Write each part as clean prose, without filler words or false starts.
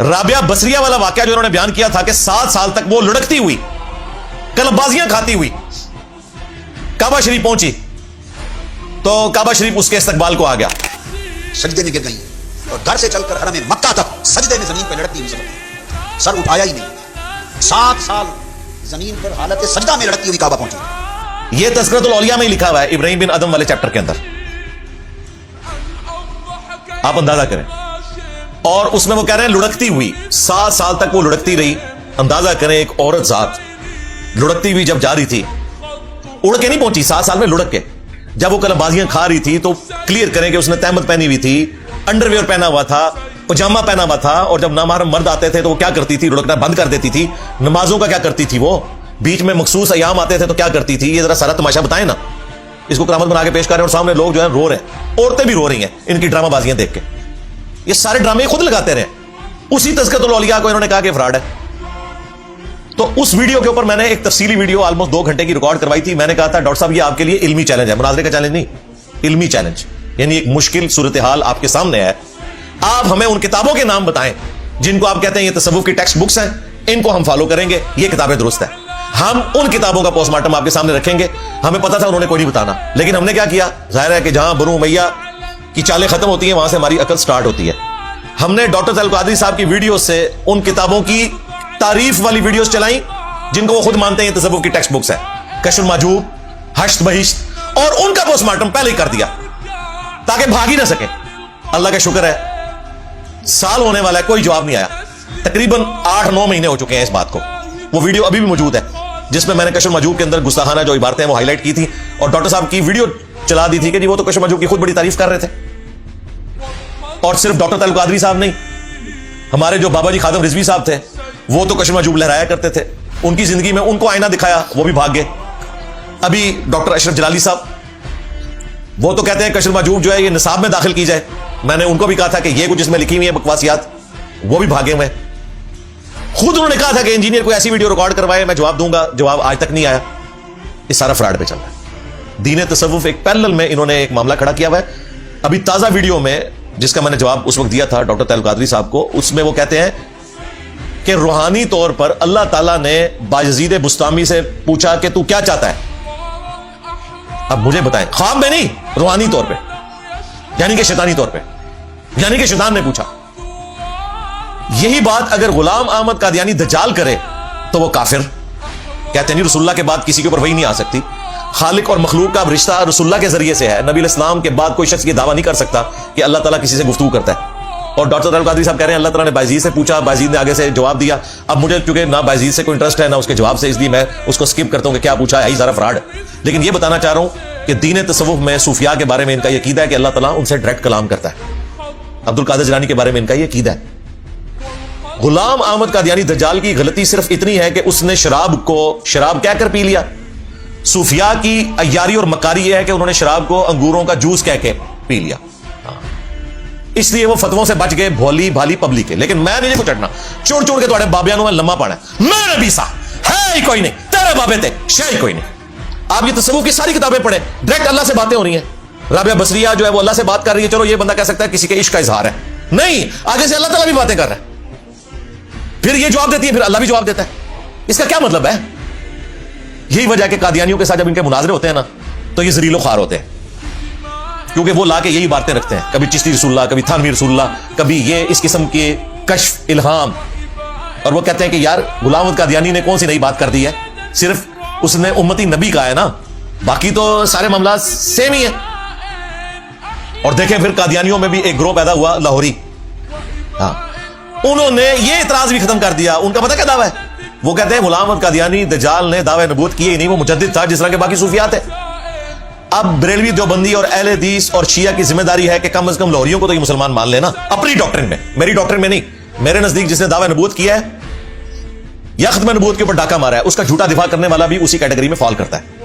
राबिया बसरिया वाला वाकया जो उन्होंने बयान किया था कि 7 साल तक वो लुढ़कती हुई, कलबाजियां खाती हुई काबा शरीफ पहुंची, तो काबा शरीफ उसके इस्तकबाल को आ गया, सजदे में गिर गई और घर से चलकर हरम मक्का तक सजदे में जमीन पर लड़कती हुई सर उठाया ही नहीं। 7 साल जमीन पर हालत सजदा में लड़कती हुई काबा पहुंची। यह तज़किरतुल औलिया में ही लिखा हुआ है इब्राहिम बिन अदम वाले चैप्टर के अंदर, आप अंदाजा करें। और उसमें वो कह रहे हैं लुढ़कती हुई, 7 साल तक वो लुढ़कती रही। अंदाजा करें एक औरत जात लुढ़कती हुई जब जा रही थी, उड़ के नहीं पहुंची, 7 साल में लुढ़क के, जब वो कलबाजियां खा रही थी तो क्लियर करें कि उसने तहमत पहनी हुई थी, अंडरवेयर पहना हुआ था, पजामा पहना हुआ था, और जब नामहरम मर्द आते थे तो वो क्या करती थी, लुढ़कना बंद कर देती थी। नमाजों का क्या करती थी, वो बीच में मखसूस अयाम आते थे तो क्या करती थी, ये जरा सारा तमाशा बताएं ना। इसको करामत बना के पेश कर रहे हैं और सामने लोग जो है रो रहे हैं, औरतें भी रो रही हैं इनकी ड्रामाबाजियां देख के। ये सारे ड्रामे खुद लगाते रहे, उसी तज़किरतुल औलिया को इन्होंने कहा कि फ्रॉड है। तो उस वीडियो के ऊपर मैंने एक तफसीली वीडियो ऑलमोस्ट 2 घंटे की रिकॉर्ड करवाई थी। मैंने कहा था डॉक्टर साहब ये आपके लिए इल्मी चैलेंज है, मुनाजरे का चैलेंज नहीं, इल्मी चैलेंज, यानी एक मुश्किल सूरत हाल आपके सामने है। आप हमें उन किताबों के नाम बताएं जिनको आप कहते हैं ये तसव्वुफ की टेक्स्ट बुक्स हैं, इनको हम फॉलो करेंगे, ये किताबें दुरुस्त है। हम उन किताबों का पोस्टमार्टम आपके सामने रखेंगे। हमें पता था उन्होंने कोई नहीं बताना, लेकिन हमने क्या किया, जाहिर है कि जहां बनु उमैया की चालें खत्म होती हैं वहां से हमारी अकल स्टार्ट होती है। हमने डॉक्टर तलत कादरी साहब की वीडियो से उन किताबों की तारीफ वाली वीडियोस चलाई जिनको वो खुद मानते हैं तसव्वुफ की टेक्स्ट बुक्स है, कश्फुल माजूब, हश्त बहिश्त, और उनका पोस्टमार्टम पहले ही कर दिया ताकि भाग ही ना सके। अल्लाह का शुक्र है साल होने वाला है, कोई जवाब नहीं आया। तकरीबन 8-9 महीने हो चुके हैं इस बात को। वो वीडियो अभी भी मौजूद है जिसमें मैंने कश्फुल माजूब के अंदर गुस्ताखाना जो इबारतें हैं वो हाईलाइट की थी, और डॉक्टर साहब की वीडियो चला दी थी कि जी वो तो कश्फुल माजूब की खुद बड़ी तारीफ कर रहे थे। और सिर्फ डॉक्टर तलत कादरी साहब नहीं, हमारे जो बाबा जी खादम रिजवी साहब थे वो तो कश्फुल माजूब लहराया करते थे, उनकी जिंदगी में उनको आईना दिखाया, वो भी भाग गए। अभी डॉक्टर अशरफ जलाली साहब वो तो कहते हैं कश्फुल माजूब जो है ये निसाब में दाखिल की जाए, मैंने उनको भी कहा था कि ये कुछ इसमें लिखी हुई है बकवासियात, वो भी भागे हुए। खुद उन्होंने कहा था कि इंजीनियर को ऐसी वीडियो रिकॉर्ड करवाए मैं जवाब दूंगा, जवाब आज तक नहीं आया। ये सारा फ्रॉड पे चल रहा है। दीन तसव्वुफ एक पैरेलल में इन्होंने एक मामला खड़ा किया हुआ है। अभी ताजा वीडियो में जिसका मैंने जवाब उस वक्त दिया था डॉक्टर तलत कादरी साहब को, उसमें वो कहते हैं कि रूहानी तौर पर अल्लाह ताला ने बायजीद बुस्तामी से पूछा कि तू क्या चाहता है, अब मुझे बताएं, ख्वाब में नहीं, रूहानी तौर पे, यानी कि शैतानी तौर पे, यानी कि शैतान ने पूछा। यही बात अगर गुलाम अहमद कादियानी दज्जाल करे तो वो काफिर, कहते नहीं रसूलुल्लाह के बाद किसी के ऊपर वही नहीं आ सकती। खालिक और मखलूक का रिश्ता रसूलुल्लाह के जरिए से है। नबी इस्लाम के बाद कोई शख्स ये दावा नहीं कर सकता कि अल्लाह ताला किसी से गुफ्तगू करता है। और डॉक्टर तलत कादरी साहब कह रहे हैं अल्लाह ताला ने बायजीद से पूछा, बायजीद ने आगे से जवाब दिया। अब मुझे चूंकि ना बायजीद से कोई इंटरेस्ट है ना उसके जवाब से, इसलिए मैं उसको स्किप करता हूं कि क्या पूछा है, सारा फ्रॉड। लेकिन ये बताना चाह रहा हूं कि दीन तसव्वुफ में सूफिया के बारे में इनका ये अकीदा है कि अल्लाह ताला उनसे डायरेक्ट कलाम करता है। अब्दुल कादिर जिलानी के बारे में इनका ये अकीदा है। गुलाम अहमद कादियानी दज्जाल की गलती सिर्फ इतनी है कि उसने शराब को शराब कहकर पी लिया। सूफिया की अय्यारी और मकारी यह है कि उन्होंने शराब को अंगूरों का जूस कह के पी लिया, इसलिए वो फतवों से बच गए, भोली भाली पब्लिक के। लेकिन मैं नहीं को चढ़ना चोड़ चोड़ के थोड़े बाबियां में लम्मा पाना, मैं नबी सा है ही कोई नहीं, तेरे बाबे थे शे ही कोई नहीं। आप ये तसव्वुफ की सारी किताबें पढ़े, डायरेक्ट अल्लाह से बातें हो रही हैं। राबिया बसरिया जो है वो अल्लाह से बात कर रही है, चलो ये बंदा कह सकता है किसी के इश्क का इजहार है, नहीं, आगे से अल्लाह ताला भी बातें कर रहा है, फिर ये जवाब देती है, फिर अल्लाह भी जवाब देता है। इसका क्या मतलब है? यही वजह है कि कादियानियों के साथ जब इनके मुनाजरे होते हैं ना तो ये जरीलो खार होते हैं, क्योंकि वो लाके यही बातें रखते हैं, कभी चिश्ती रसूलुल्लाह, कभी थानवी रसूलुल्लाह, कभी ये इस किस्म के कश्फ इल्हाम। और वो कहते हैं कि यार गुलाम अहमद कादियानी ने कौन सी नई बात कर दी है, सिर्फ उसने उम्मती नबी कहा है ना, बाकी तो सारे मामला सेम ही है। और देखें फिर कादियानियों में भी एक ग्रोह पैदा हुआ लाहौरी, हाँ, उन्होंने ये इतराज भी खत्म कर दिया। उनका पता क्या दावा है? वो कहते हैं गुलाम अहमद कादियानी दज्जाल ने दावा नबूवत किए ही नहीं, वो मुजद्दिद था जिस तरह के बाकी सूफियात है। अब बरेलवी देवबंदी और अहले हदीस और शिया की जिम्मेदारी है कि कम से कम लाहौरियों को तो ये मुसलमान मान लेना अपनी डॉक्ट्रिन में, मेरी डॉक्ट्रिन में नहीं। मेरे नजदीक जिसने दावा नबूवत किया है या खत्म नबूवत के ऊपर डाका मारा है, उसका झूठा दिफा करने वाला भी उसी कैटेगरी में फॉल करता है।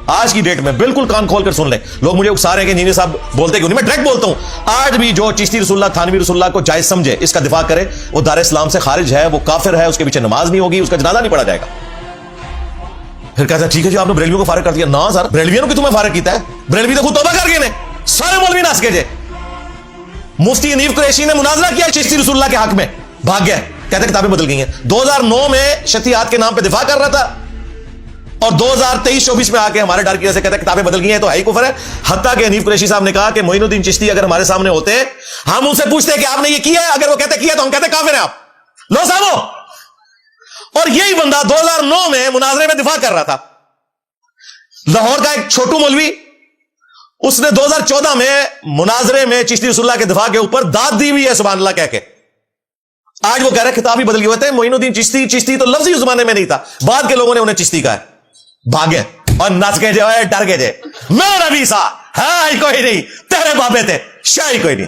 आज की डेट में बिल्कुल कान खोल कर सुन ले, लोग मुझे उकसा रहे हैं कि इंजीनियर साहब बोलते क्यों नहीं, मैं डायरेक्ट बोलता हूं। आज भी जो चिश्ती रसूलुल्लाह, थानवी रसूलुल्लाह को जायज समझे, इसका दिफा करे, वो दार इस्लाम से खारिज है, वो काफिर है, उसके पीछे नमाज नहीं होगी, उसका जनाजा नहीं पढ़ा जाएगा। फिर कहता है ठीक है जी आपने बरेलवियों को फारिग कर दिया ना सर, बरेलवियों को तुम्हें फारिग किया है, बरेलवी तो खुद तौबा कर गए ने, सारे मौलवी नास के जे। मुफ्ती अनीफ कुरैशी ने मुनाजरा किया चिश्ती रसूलुल्लाह के हक में, भाग गया, कहते किताबें बदल गई हैं। 2009 में शतियात के नाम पे दिफा कर रहा था और 2023-24 में आके हमारे डर की वजह से कहते किताबें बदल गई हैं, तो हाई कुफर है। हत्ता कि हनीफ कुरैशी साहब ने कहा कि मोइनुद्दीन चिश्ती अगर हमारे सामने होते, हम उनसे पूछते कि आपने ये किया है, अगर वो कहते किया तो हम कहते काफिर हैं आप, लो साहब। और यही बंदा 2009 में मुनाजरे में दिफा कर रहा था। लाहौर का एक छोटू मौलवी, उसने 2014 में मुनाजरे में चिश्ती रसूलुल्लाह के दिफा के ऊपर दाद दी हुई है सुभान अल्लाह कह के। आज वो कह रहे खिताब ही बदल गए होते हैं। मोइनुद्दीन चिश्ती, चिश्ती तो लफ्ज ही उस जमाने में नहीं था, बाद के लोगों ने उन्हें चिश्ती कहा है। भागे और नच के जो है डर के जे, मैं नबी सा है कोई नहीं, तेरे बाबे थे शाही कोई नहीं।